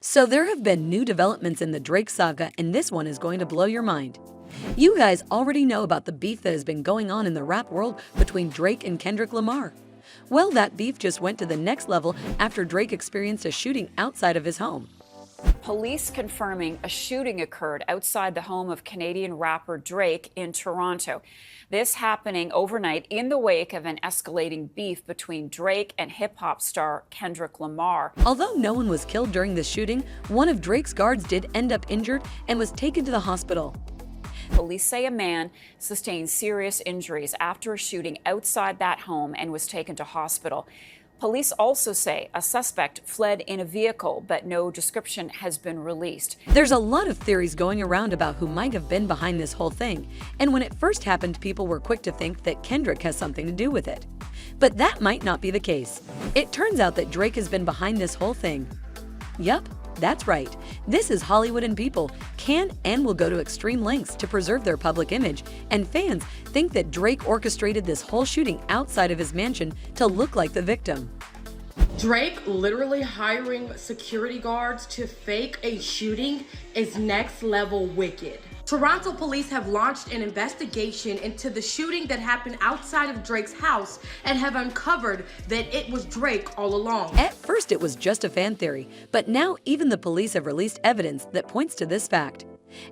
So there have been new developments in the Drake saga, and this one is going to blow your mind. You guys already know about the beef that has been going on in the rap world between Drake and Kendrick Lamar. Well, that beef just went to the next level after Drake experienced a shooting outside of his home. Police confirming a shooting occurred outside the home of Canadian rapper Drake in Toronto. This happening overnight in the wake of an escalating beef between Drake and hip-hop star Kendrick Lamar. Although no one was killed during the shooting, one of Drake's guards did end up injured and was taken to the hospital. Police say a man sustained serious injuries after a shooting outside that home and was taken to hospital. Police also say a suspect fled in a vehicle, but no description has been released. There's a lot of theories going around about who might have been behind this whole thing, and when it first happened, people were quick to think that Kendrick has something to do with it. But that might not be the case. It turns out that Drake has been behind this whole thing. Yup, that's right. This is Hollywood, and people can and will go to extreme lengths to preserve their public image, and fans think that Drake orchestrated this whole shooting outside of his mansion to look like the victim. Drake literally hiring security guards to fake a shooting is next level wicked. Toronto police have launched an investigation into the shooting that happened outside of Drake's house and have uncovered that it was Drake all along. At first, it was just a fan theory, but now even the police have released evidence that points to this fact.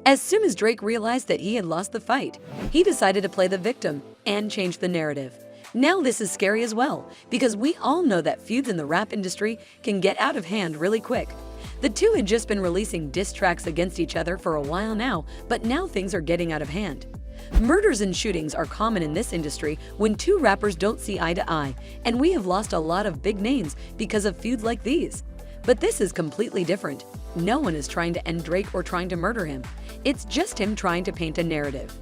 As soon as Drake realized that he had lost the fight, he decided to play the victim and change the narrative. Now this is scary as well, because we all know that feuds in the rap industry can get out of hand really quick. The two had just been releasing diss tracks against each other for a while now, but now things are getting out of hand. Murders and shootings are common in this industry when two rappers don't see eye to eye, and we have lost a lot of big names because of feuds like these. But this is completely different. No one is trying to end Drake or trying to murder him. It's just him trying to paint a narrative.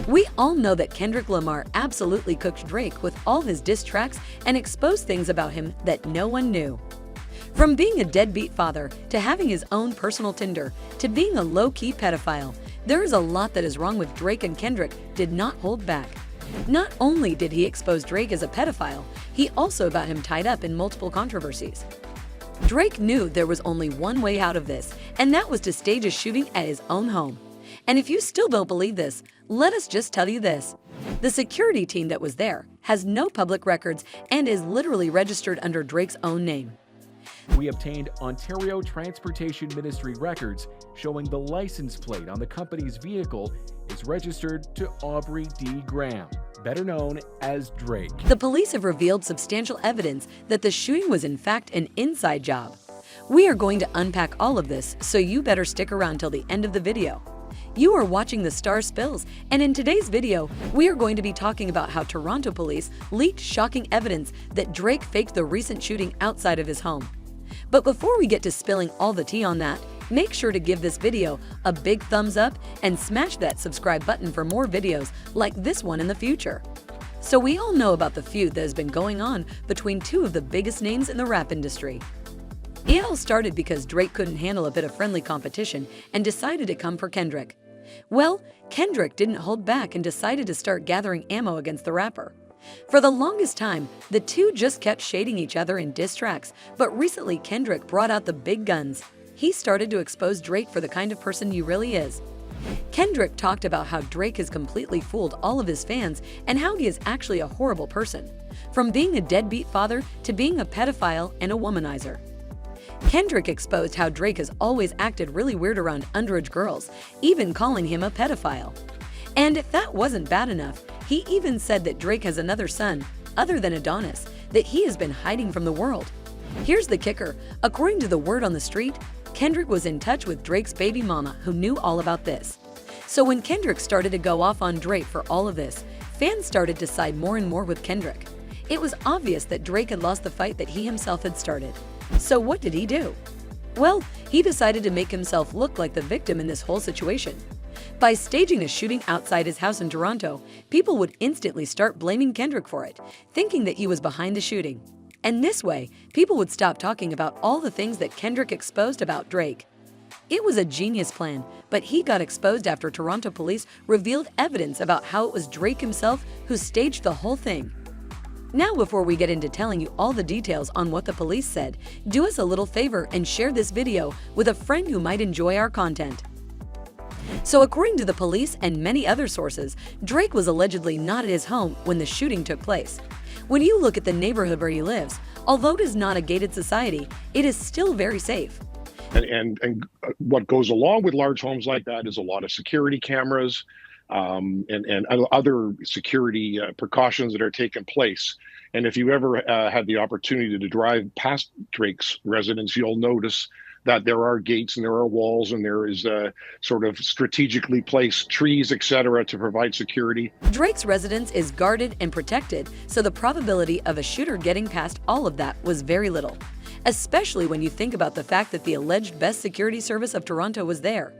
We all know that Kendrick Lamar absolutely cooked Drake with all his diss tracks and exposed things about him that no one knew. From being a deadbeat father to having his own personal Tinder to being a low-key pedophile, there is a lot that is wrong with Drake, and Kendrick did not hold back. Not only did he expose Drake as a pedophile, he also got him tied up in multiple controversies. Drake knew there was only one way out of this, and that was to stage a shooting at his own home. And if you still don't believe this, let us just tell you this. The security team that was there has no public records and is literally registered under Drake's own name. We obtained Ontario Transportation Ministry records showing the license plate on the company's vehicle is registered to Aubrey D. Graham, better known as Drake. The police have revealed substantial evidence that the shooting was in fact an inside job. We are going to unpack all of this, so you better stick around till the end of the video. You are watching The Star Spills, and in today's video, we are going to be talking about how Toronto police leaked shocking evidence that Drake faked the recent shooting outside of his home. But before we get to spilling all the tea on that, make sure to give this video a big thumbs up and smash that subscribe button for more videos like this one in the future. So we all know about the feud that has been going on between two of the biggest names in the rap industry. It all started because Drake couldn't handle a bit of friendly competition and decided to come for Kendrick. Well, Kendrick didn't hold back and decided to start gathering ammo against the rapper. For the longest time, the two just kept shading each other in diss tracks, but recently Kendrick brought out the big guns. He started to expose Drake for the kind of person he really is. Kendrick talked about how Drake has completely fooled all of his fans and how he is actually a horrible person, from being a deadbeat father to being a pedophile and a womanizer. Kendrick exposed how Drake has always acted really weird around underage girls, even calling him a pedophile. And if that wasn't bad enough, he even said that Drake has another son, other than Adonis, that he has been hiding from the world. Here's the kicker. According to the word on the street, Kendrick was in touch with Drake's baby mama, who knew all about this. So when Kendrick started to go off on Drake for all of this, fans started to side more and more with Kendrick. It was obvious that Drake had lost the fight that he himself had started. So what did he do? Well, he decided to make himself look like the victim in this whole situation. By staging a shooting outside his house in Toronto, people would instantly start blaming Kendrick for it, thinking that he was behind the shooting. And this way, people would stop talking about all the things that Kendrick exposed about Drake. It was a genius plan, but he got exposed after Toronto police revealed evidence about how it was Drake himself who staged the whole thing. Now, before we get into telling you all the details on what the police said, do us a little favor and share this video with a friend who might enjoy our content. So according to the police and many other sources, Drake was allegedly not at his home when the shooting took place. When you look at the neighborhood where he lives, although it is not a gated society, it is still very safe. And what goes along with large homes like that is a lot of security cameras and other security precautions that are taking place. And if you ever had the opportunity to drive past Drake's residence, you'll notice that there are gates and there are walls and there is sort of strategically placed trees, etc., to provide security. Drake's residence is guarded and protected, so the probability of a shooter getting past all of that was very little, especially when you think about the fact that the alleged best security service of Toronto was there.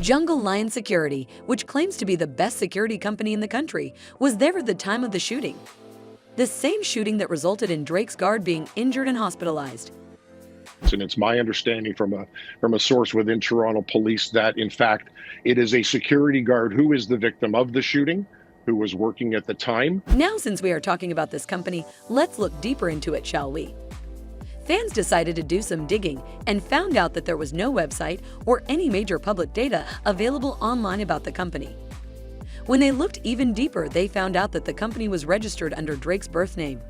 Jungle Lion Security, which claims to be the best security company in the country, was there at the time of the shooting. The same shooting that resulted in Drake's guard being injured and hospitalized. And it's my understanding from a source within Toronto Police that, in fact, it is a security guard who is the victim of the shooting, who was working at the time. Now, since we are talking about this company, let's look deeper into it, shall we? Fans decided to do some digging and found out that there was no website or any major public data available online about the company. When they looked even deeper, they found out that the company was registered under Drake's birth name.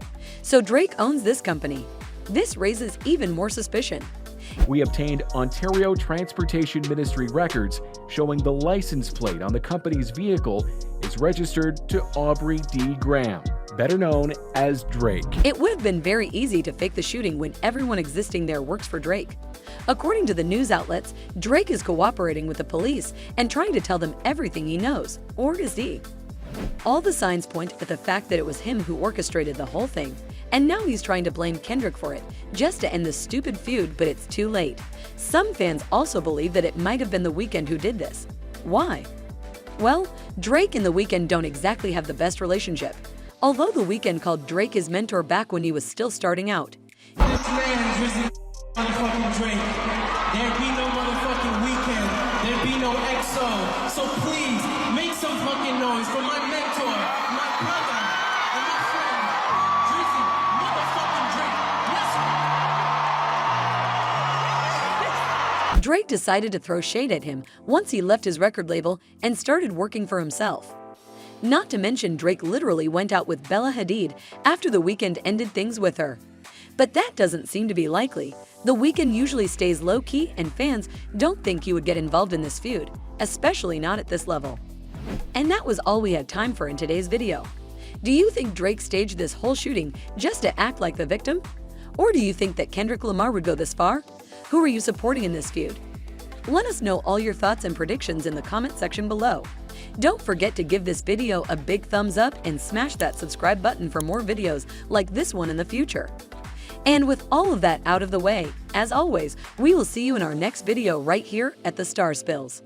So Drake owns this company. This raises even more suspicion. We obtained Ontario Transportation Ministry records showing the license plate on the company's vehicle is registered to Aubrey D. Graham, better known as Drake. It would have been very easy to fake the shooting when everyone existing there works for Drake. According to the news outlets, Drake is cooperating with the police and trying to tell them everything he knows, or is he? All the signs point at the fact that it was him who orchestrated the whole thing, and now he's trying to blame Kendrick for it, just to end the stupid feud, but it's too late. Some fans also believe that it might have been The Weeknd who did this. Why? Well, Drake and The Weeknd don't exactly have the best relationship. Although The Weeknd called Drake his mentor back when he was still starting out. This man is motherfucking Drake. There'd be no motherfucking Weeknd. There'd be no EXO. So please, make some fucking noise for my mentor, my brother, and my friend, Drizzy motherfucking Drake. Let's go. Drake decided to throw shade at him once he left his record label and started working for himself. Not to mention, Drake literally went out with Bella Hadid after The Weeknd ended things with her. But that doesn't seem to be likely. The Weeknd usually stays low-key and fans don't think he would get involved in this feud, especially not at this level. And that was all we had time for in today's video. Do you think Drake staged this whole shooting just to act like the victim? Or do you think that Kendrick Lamar would go this far? Who are you supporting in this feud? Let us know all your thoughts and predictions in the comment section below. Don't forget to give this video a big thumbs up and smash that subscribe button for more videos like this one in the future. And with all of that out of the way, as always, we will see you in our next video right here at the Star Spills.